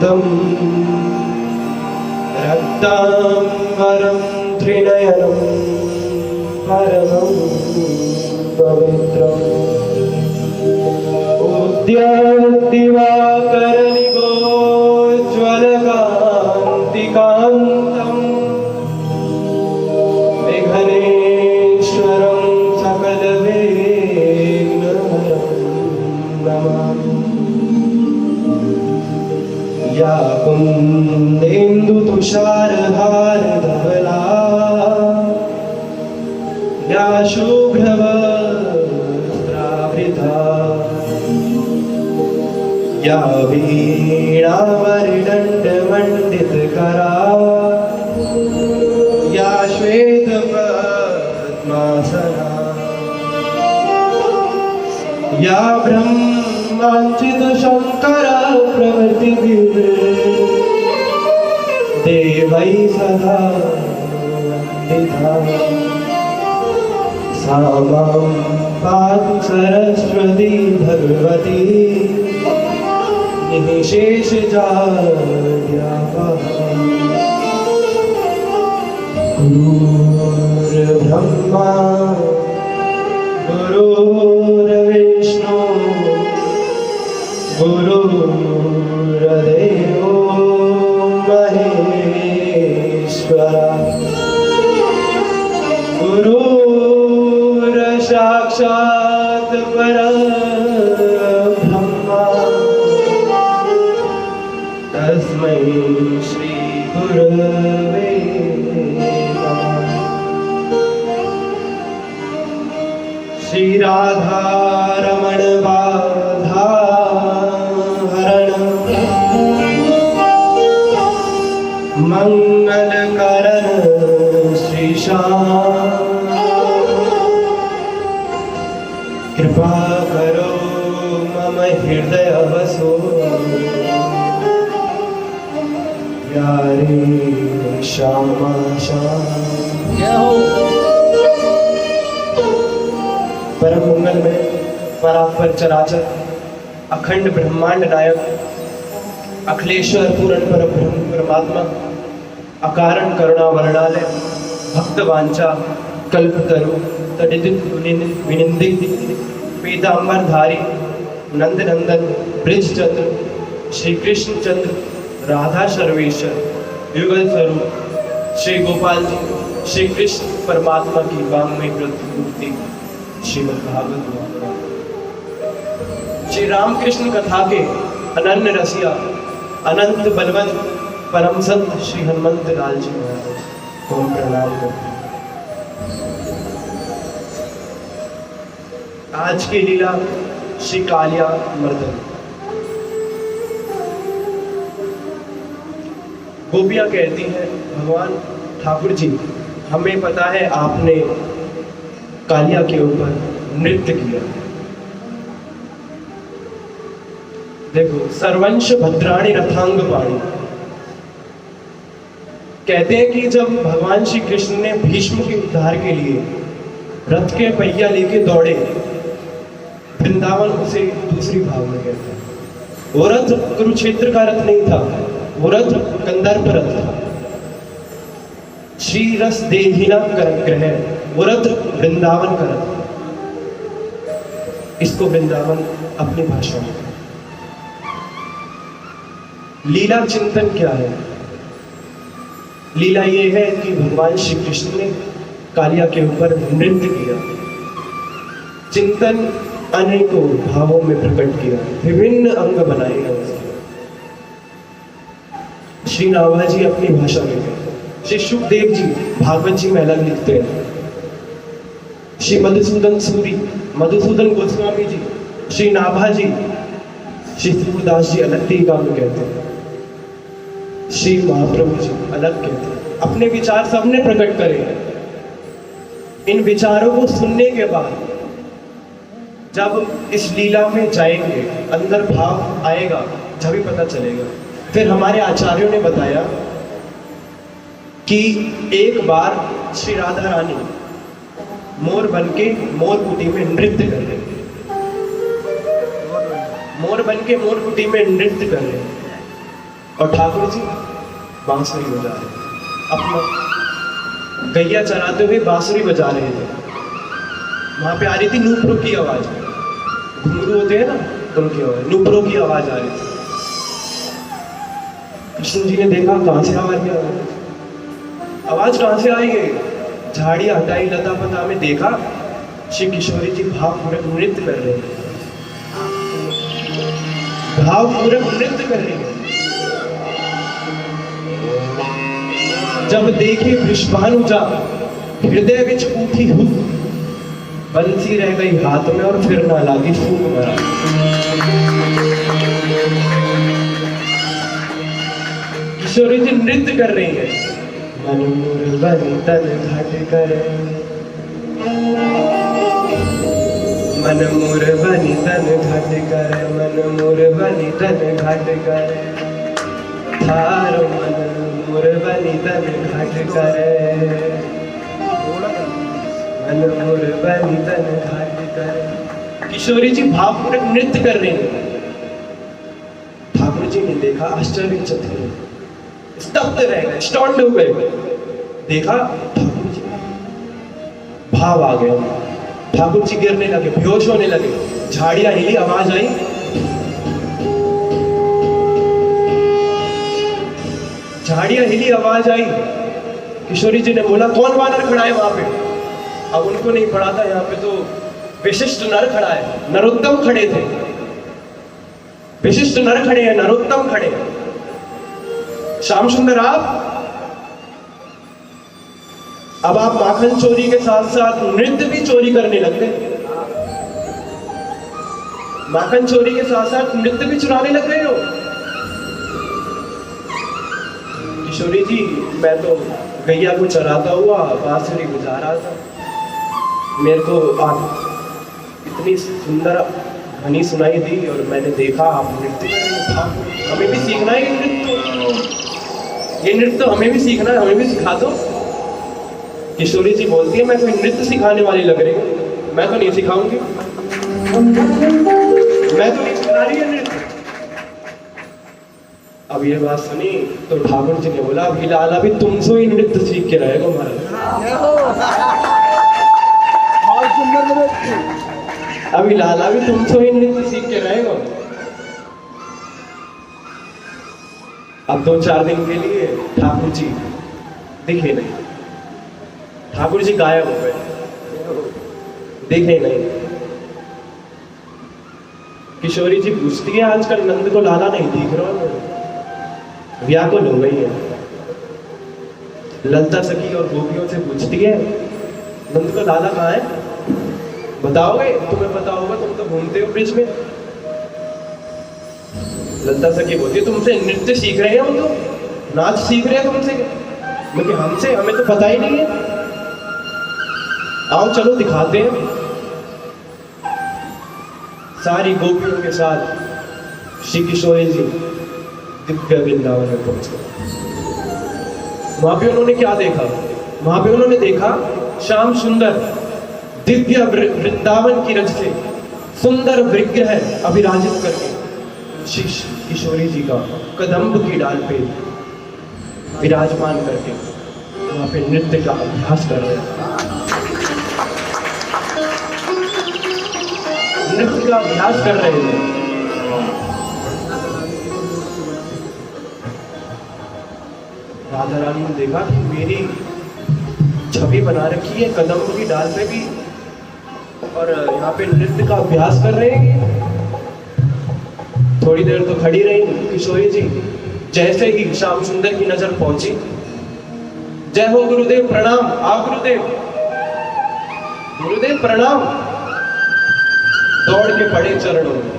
शीतम् रक्ताम्बरं त्रिनयनं परमं पवित्रम् उद्याद्दिवाकरनिभोज्ज्वलकान्तिकान्तम् विघ्नेश्वरं सकलविघ्नहरं नमामि। या कुन्देन्दुतुषारहारधवला या शुभ्रवस्त्रावृता या वीणावरदण्डमण्डितकरा या श्वेतपद्मासना या ब्रह्माच्युतशङ्कर प्रवर्तिभिः देवैः सदा वन्दिता सा मां पातु सरस्वती भगवती निःशेषजाड्यापः। गुरुर्ब्रह्मा गुरुर्विष्णु गुरुर्देवो महेश्वरा गुरुर्साक्षात् परब्रह्मा तस्मै श्री गुरवे नमः। श्री राधा रमण बाधा हरण मंगल करण श्री श्याम कृपा करो मम हृदय वसो प्यारे श्यामा श्याम। परम मंगल में परापर चराचर अखंड ब्रह्मांड नायक अखिलेश्वर पूर्ण पर ब्रह्म परमात्मा अकारण करुणा वर्णालय भक्त वांछा कल्पतरु तडिदित विनिंदित पीतांबरधारी नंद नंदन ब्रिज चंद्र श्री कृष्ण चंद्र राधा सर्वेश्वर युगल स्वरूप श्री गोपाल जी श्री कृष्ण परमात्मा की वांग्मय मूर्ति श्रीमद् भागवत महापुराण श्री रामकृष्ण कथा के अनन्य रसिया अनंत बलवंत परम संत श्री हनुमंत लाल जी महाराज को प्रणाम करते। आज की लीला श्री कालिया मर्दन। गोपियां कहती हैं भगवान ठाकुर जी हमें पता है आपने कालिया के ऊपर नृत्य किया। देखो सर्वंश भद्राणी रथांग पाणी कहते हैं कि जब भगवान श्री कृष्ण ने भीष्म के उद्धार के लिए रथ के पहिया लेके दौड़े वृंदावन उसे दूसरी भाव में कहते हैं। वो रथ कुरुक्षेत्र का रथ नहीं था, वो रथ कंदर्प रथ था। श्री रस देहिना ग्रह वो रथ वृंदावन का रथ। इसको वृंदावन अपनी भाषा में। लीला चिंतन क्या है? लीला ये है कि भगवान श्री कृष्ण ने कालिया के ऊपर नृत्य किया, चिंतन अनेकों भावों में प्रकट किया, विभिन्न अंग बनाए हैं उसके। श्री नाभाजी अपनी भाषा में कहते हैं, श्री सुखदेव जी भागवत जी में अलग लिखते हैं, श्री मधुसूदन सूरी मधुसूदन गोस्वामी जी श्री नाभाजी श्री सूरदास जी अलग टीका में कहते हैं, श्री महाप्रभु जी अलग कहते हैं। अपने विचार सबने प्रकट करे। इन विचारों को सुनने के बाद जब इस लीला में जाएंगे अंदर भाव आएगा, जब भी पता चलेगा। फिर हमारे आचार्यों ने बताया कि एक बार श्री राधा रानी मोर बनके मोर कुटी में नृत्य कर रहे, मोर बनके मोर कुटी में नृत्य कर रहे। और ठाकुर जी बांसुरी बजा रहे, अपना गैया चराते हुए बांसुरी बजा रहे थे। वहां पे आ रही थी नूपुरों की आवाज, घुंघरू होते हैं ना उनकी आवाज, नूपुरों की आवाज आ रही थी। कृष्ण जी ने देखा कहां से आवाज आ रही, आवाज कहां से आई है। झाड़ी हटाई लता पता में देखा श्री किशोरी जी भावपूर्वक नृत्य कर रहे हैं, भावपूर्वक नृत्य कर रहे हैं। जब देखे वृषभानुजा हृदय विच उठी हुक, बंसी रह गई हाथ में और फिर ना लागी फूक मरा। किशोरी जी नृत्य कर रही है, मन मोर बनी तन घाट करे, मन मोर बनी तन घाट करे, मन मोर बनी तन घाट करे, थारो मन मोर बनी तन घाट करे, मन मोर बनी तन घाट करे। किशोरी जी भावपूर्वक नृत्य कर रही है। ठाकुर जी ने देखा, आश्चर्यचकित हुए, स्तब्ध रह गए, स्टॉन्ड हो गए। देखा ठाकुर जी, भाव आ गया, ठाकुर जी गिरने लगे, बेहोश होने लगे। झाड़ियां हिली, आवाज आई, झाड़ियां हिली, आवाज आई। किशोरी जी ने बोला कौन वानर खड़ा है वहां पे। अब उनको नहीं पड़ा था, यहाँ पे तो विशिष्ट नर खड़ा है, नरोत्तम खड़े थे, विशिष्ट नर खड़े हैं, नरोत्तम खड़े हैं। श्याम सुंदर अब आप माखन चोरी के साथ साथ नृत्य भी चोरी करने लग गए, माखन चोरी के साथ साथ नृत्य भी चुराने लग गए हो। किशोरी जी, मैं तो गैया को चराता हुआ बांसुरी बजा रहा था, मेरे को आप इतनी सुंदर ध्वनि सुनाई दी और मैंने देखा आप नृत्य कर रहे हैं। हमें भी सीखना है ये नृत्य हमें भी सीखना है, हमें भी सिखा दो। किशोरी जी बोलती है मैं कोई नृत्य सिखाने वाली लग रही हूँ, मैं तो नहीं सिखाऊंगी, मैं तो नहीं सिखा रही है नृत्य। अब ये बात सुनी तो ठाकुर जी ने बोला अभी लाला भी तुमसे ही नृत्य सीख के रहेगा महाराज, अभी लाला भी तुमसे ही नृत्य सीख के रहेगा। अब 2-4 दिन के लिए ठाकुर जी दिखे नहीं, ठाकुर जी गायब हो गए, दिखे नहीं। किशोरी जी पूछती है आजकल नंद को लाला नहीं दिख रहा, व्याकुल हो गई है। ललता सखी और गोपियों से पूछती है नंद को लाला कहाँ है, बताओगे? तुम्हें पता होगा, तुम तो घूमते हो ब्रिज में। ललता सखी बोलती है तुमसे नृत्य सीख रहे हैं, हम तो नाच सीख रहे हैं तुमसे, लेकिन हमसे हमें तो पता ही नहीं है। आओ चलो दिखाते हैं। सारी गोपियों के साथ श्री किशोरी जी दिव्य वृंदावन में पहुंचे। वहां पे उन्होंने क्या देखा? वहां पे उन्होंने देखा श्याम सुंदर दिव्य वृंदावन की रज से सुंदर विग्रह अभिराजित करके श्री किशोरी जी का कदम्ब की डाल पे विराजमान करके वहां पे नृत्य का अभ्यास कर रहे हैं, नृत्य का अभ्यास कर रहे हैं। राधा रानी ने देखा कि मेरी छवि बना रखी है कदम्ब की डाल पे भी, और यहाँ पे नृत्य का अभ्यास कर रहे हैं। थोड़ी देर तो खड़ी रही किशोरी जी, जैसे ही श्याम सुंदर की नजर पहुंची, जय हो गुरुदेव प्रणाम, आप गुरुदेव, गुरुदेव प्रणाम, दौड़ के पड़े चरणों में।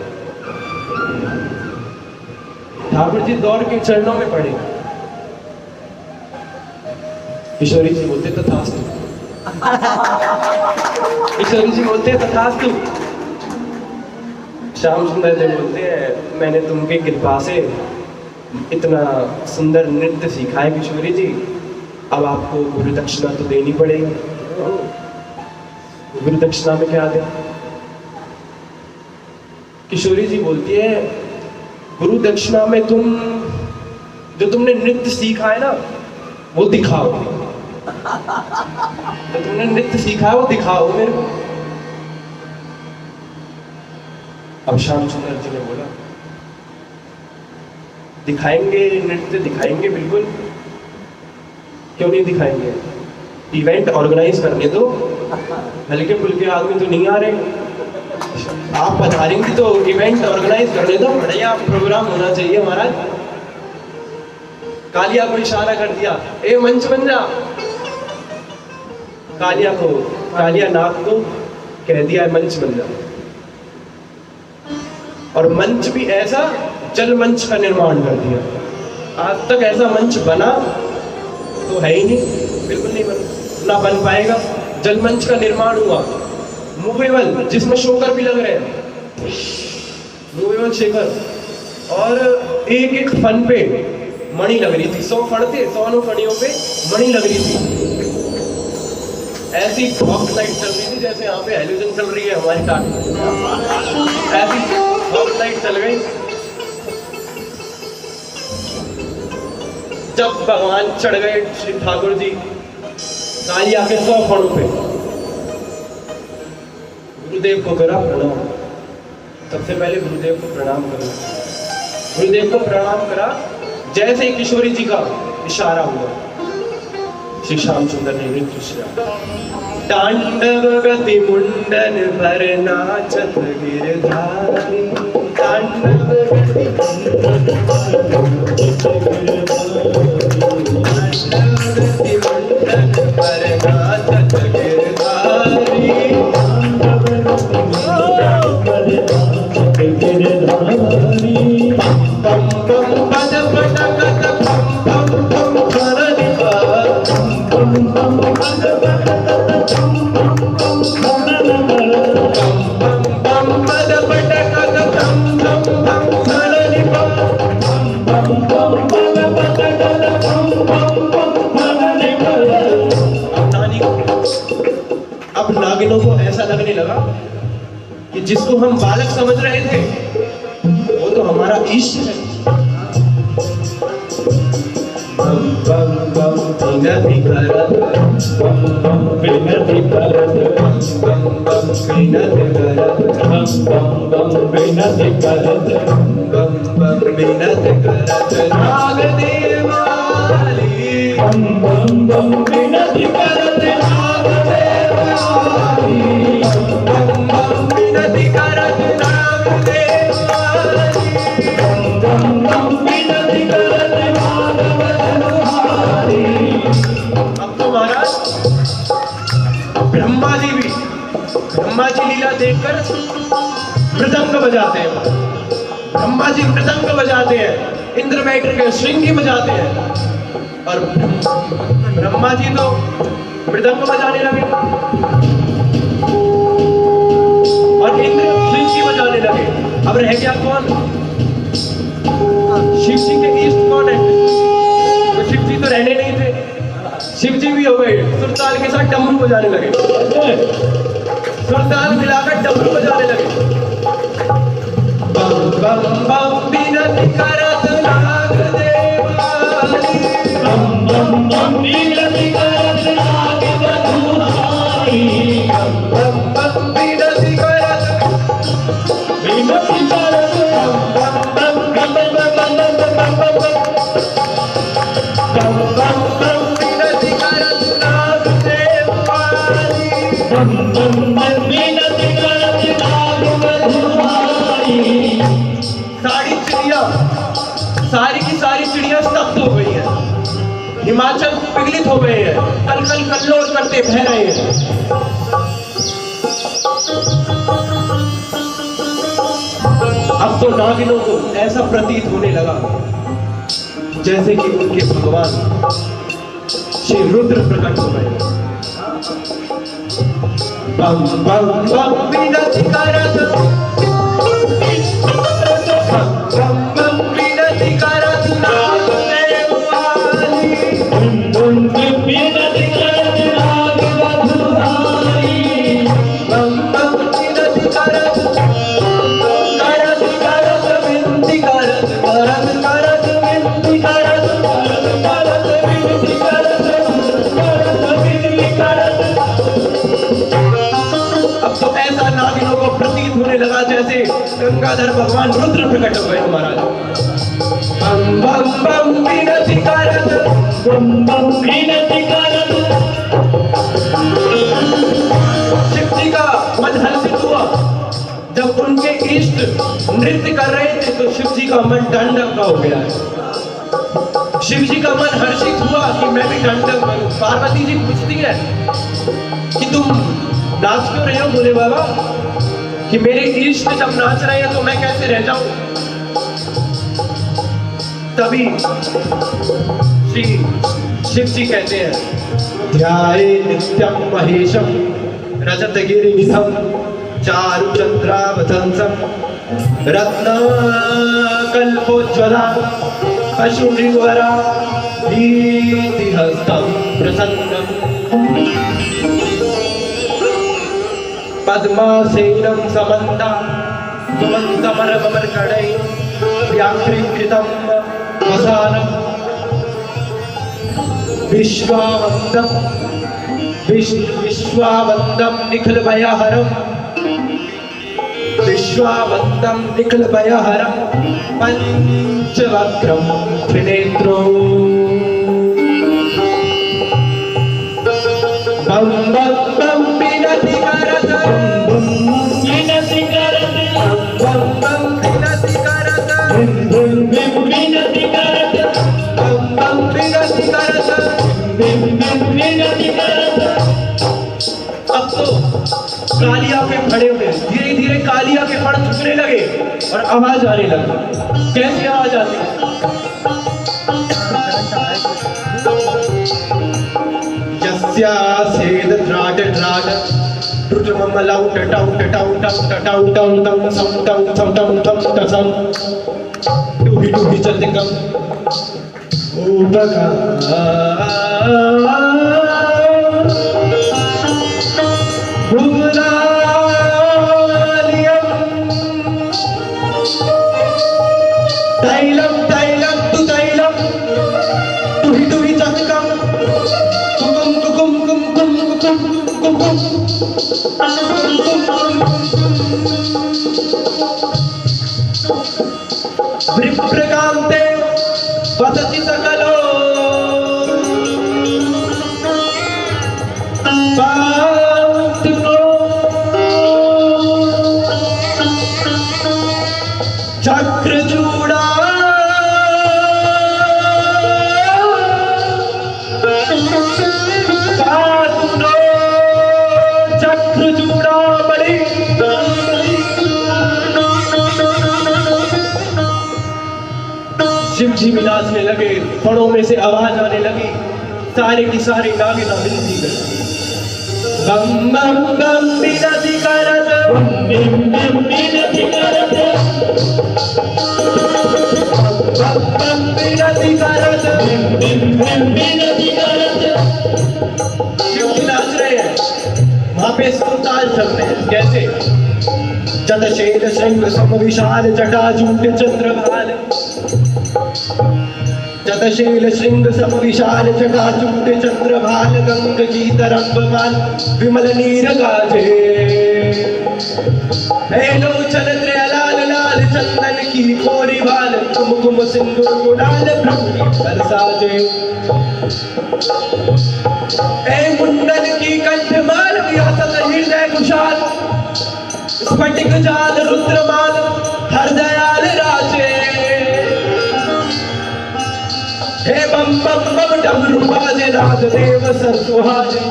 ठाकुर जी दौड़ के चरणों में पड़े। किशोरी जी बोलते तथास्तु, किशोरी जी बोलते तथास्तु। श्याम सुंदर जी बोलते हैं मैंने तुमकी कृपा से इतना सुंदर नृत्य सीखा है किशोरी जी, अब आपको गुरु दक्षिणा तो देनी पड़ेगी। गुरु दक्षिणा में क्या दें? किशोरी जी बोलती है गुरु दक्षिणा में तुम जो तुमने नृत्य सीखा है ना वो दिखाओ, जो तुमने नृत्य सीखा है वो दिखाओ मेरे को। अब श्याम सुंदर जी ने बोला दिखाएंगे नृत्य, दिखाएंगे बिल्कुल, क्यों नहीं दिखाएंगे, इवेंट ऑर्गेनाइज करने दो, हल्के फुल्के आदमी तो नहीं आ रहे, आप पधारेंगे तो इवेंट ऑर्गेनाइज करने दो, बढ़िया प्रोग्राम होना चाहिए महाराज। कालिया को इशारा कर दिया, ए मंच बन जा। कालिया नाक को कह दिया मंच बन जा, और मंच भी ऐसा जल मंच का निर्माण कर दिया। आज तक ऐसा मंच बना तो है ही नहीं, बिल्कुल नहीं ना बन पाएगा। जल मंच का निर्माण हुआ, मूवेबल, जिसमें शोकर भी लग रहे हैं, मूवेबल शेकर, और एक एक फन पे मणि लग रही थी। 100 फन थे, 100 फनियों पे मणि लग रही थी। ऐसी फॉग लाइट चल रही थी जैसे यहाँ पे हेलोजन चल रही है हमारी टाट, ऐसी फॉग लाइट चल गई। जब भगवान चढ़ गए श्री ठाकुर जी कालिया के 100 फणों पे, गुरुदेव को करा प्रणाम। सबसे पहले गुरुदेव को प्रणाम करा, गुरुदेव को प्रणाम करा। जैसे ही किशोरी जी का इशारा हुआ, श्री श्याम सुंदर ने नृत्य किया। तांडव गति मुंडन भर नाचत गिरधारी, तांडव गति मुंडन भर नाचत गिरधारी, बम बम पद पटकत बम बम बम करनि बम बम पद पटकत बम बम करनि बम बम पद पटकत बम बम करनि बम बम पद पटकत बम बम करनि बम। अब नागिनों को ऐसा लगने लगा कि जिसको हम बालक समझ रहे थे वो तो हमारा इष्ट है। बम बम बम विनति करत, बम बम विनति करत, बम बम विनति करत, बम बम विनति करत, बम बम विनति करत नाग देवाली, बम बम विनति करत नाग देवाली, बम बम विनति करत नाग देवाली, बम बम विनति करत माधव दुहारी। अब तो महाराज ब्रह्मा जी भी, ब्रह्मा जी लीला देखकर मृदंग बजाते हैं। ब्रह्मा जी मृदंग बजाते हैं, इंद्र बैठ के श्रृंगी बजाते हैं, और ब्रह्मा जी तो मृदंग बजाने लगे और इंद्र श्रृंगी बजाने लगे। अब रह गया कौन? शिव जी के ईष्ट कौन है? तो शिव जी तो रहने नहीं थे, शिव जी भी हो गए सुरताल के साथ डमरू बजाने लगे, सुरताल मिलाकर डमरू बजाने लगे। बम बम बम विनति करत नाग देवाली, बम बम बम विनति करत नाग दुहारी, बम बम विनति करत विनति करत, बम बम विनति करत, बम बम विनति करत नाग देवाली, बम बम विनति करत नाग दुहारी। सारी की सारी चिड़िया स्तब्ध हो गई है, हिमाचल पिघलित हो गए हैं, कल कल कल्लोल करते बह रहे हैं। अब तो नागिनों को ऐसा प्रतीत होने लगा जैसे कि उनके भगवान श्री रुद्र प्रकट हो गए। बम बम बम विनति करत, बम बम विनति करत नाग देवाली, बम बम विनति करत नाग दुहारी, बम बम विनति करत करत करत विनति करत करत करत विनति करत गंगाधर भगवान रुद्र प्रकट हुए महाराज। बम बम बम विनती करत, बम बम विनती करत, शिव जी का मन हर्षित हुआ। जब उनके इष्ट नृत्य कर रहे थे तो शिव जी का मन दंडक का हो गया है। शिव जी का मन हर्षित हुआ कि मैं भी दंडक बनूं। पार्वती जी पूछती है कि तुम नाच क्यों रहे हो भोले बाबा, कि मेरे इष्ट जब नाच रहे हैं तो मैं कैसे रह जाऊं। तभी श्री शिव जी कहते हैं, ध्याये नित्यम महेशम रजतगिरिनिधम चारुचंद्रावतंसम रत्नकल्पोज्ज्वला पशुनृवरा भीतिहस्तं प्रसन्नम् पद्मासेनं समन्ता सुमन्तमरमर्कणैः व्याघ्रीकृतं वसानं विश्वावन्दं निखिलभयहरं विश्वावन्दं निखिलभयहरं पंचवक्त्रं त्रिनेत्रो बम बम बम विनति करत, विनती करत, बम बम विनति करत, विनती करत, बम बम विनति करत, विनती करत। अब तो कालिया के फड़े हुए धीरे धीरे कालिया के फड़ झुकने लगे और आवाज आने लगी। कैसी आवाज आती है? यस्यासेद त्राट त्राट ट्रुटममलौट टौट टौट टौट टौट टौट सम टौट सम टौट टौट सम टूही टूही चंदिकम उपका तैलम तैलम तु तैलम तुहि तुहि चंदिकम कुकुम कुकुम कुम कुम कुकुम कुकुम विप्रकांते वसति सकलो पावनो चक्रचूड़ा पावनो चक्रचूड़ा बलि शिव जी भी नाचने लगे। फड़ों में से आवाज आने लगी। सारे की सारी नागिना विनती कर, बम बम बम विनती करत, विनती करत, बम बम विनती करत, विनती करत। शिव जी नाच रहे हैं। वहां पे सुरताल चल रहे हैं। कैसे? जतशेल श्रृंग सम विशाल जटाजूट चंद्रभाल, जतशेल श्रृंग सम विशाल जटाजूट चंद्रभाल गंग की तरंगमान विमल नीर गाजे। हे लोचन त्रयलाल लाल चंदन की कोरी बाल कुमकुम सिंदूर गुलाल भ्रमरी बरसाजे। हे मुंडन की कंठमाल व्यासत हृदय कुशाल स्फटिक जाल रुद्रमाल हर दयाल राजे। हे बम बम बम डमरू बाजे नागदेव सरसुहाजे।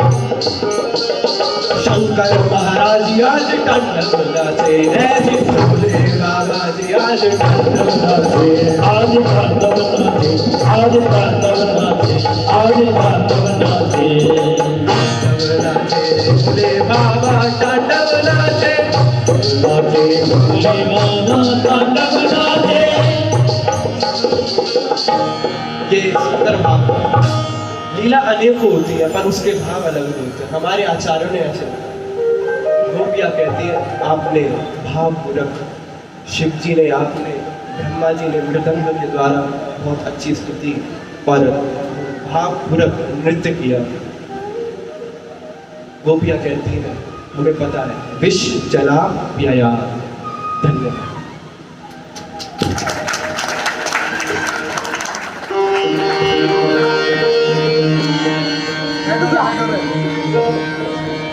शंकर महाराज आज तांडव नाचे, हे जी भोले बाबा जी आज तांडव नाचे, आज तांडव नाचे, आज तांडव नाचे, आज तांडव नाचे। भोले बाबा तांडव नाचे, नाचे भोले बाबा तांडव नाचे। ये सुंदर भाव लीला अनेकों होती है पर उसके भाव अलग होते हैं। हमारे आचार्यों ने ऐसे गोपियाँ कहती है, आपने भावपूर्वक, शिव जी ने, आपने, ब्रह्मा जी ने मृदंग के द्वारा बहुत अच्छी स्तुति और भावपूर्वक नृत्य किया। गोपियाँ कहती हैं, हमें पता है विष जला व्यया। धन्यवाद। महादेव